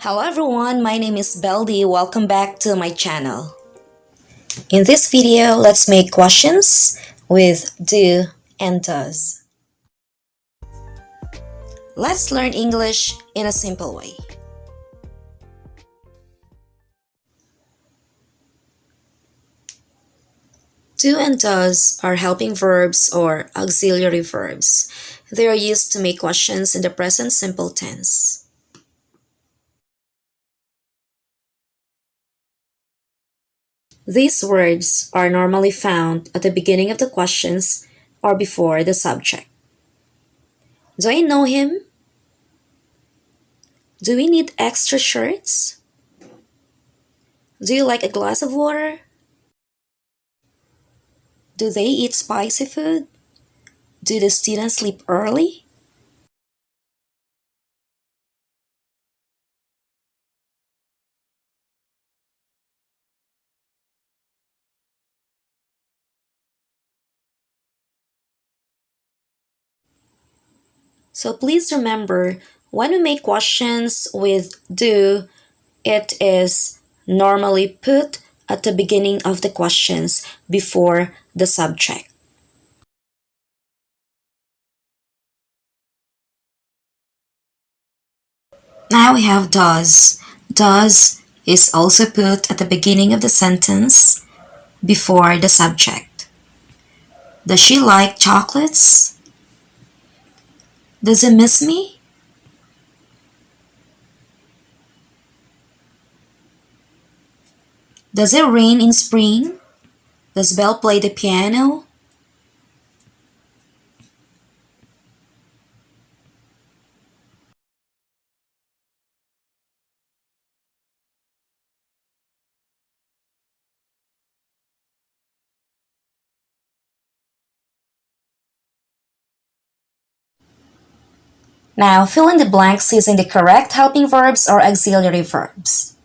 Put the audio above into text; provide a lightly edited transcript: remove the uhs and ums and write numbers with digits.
Hello everyone, my name is Beldy. Welcome back to my channel. In this video, let's make questions with do and does. Let's learn English in a simple way. Do and does are helping verbs or auxiliary verbs. They are used to make questions in the present simple tense. These words are normally found at the beginning of the questions or before the subject. Do I know him? Do we need extra shirts? Do you like a glass of water? Do they eat spicy food? Do the students sleep early? So please remember, when we make questions with do, it is normally put at the beginning of the questions before the subject. Now we have does. Does is also put at the beginning of the sentence before the subject. Does she like chocolates? Does he miss me? Does it rain in spring? Does Belle play the piano? Now fill in the blanks using the correct helping verbs or auxiliary verbs.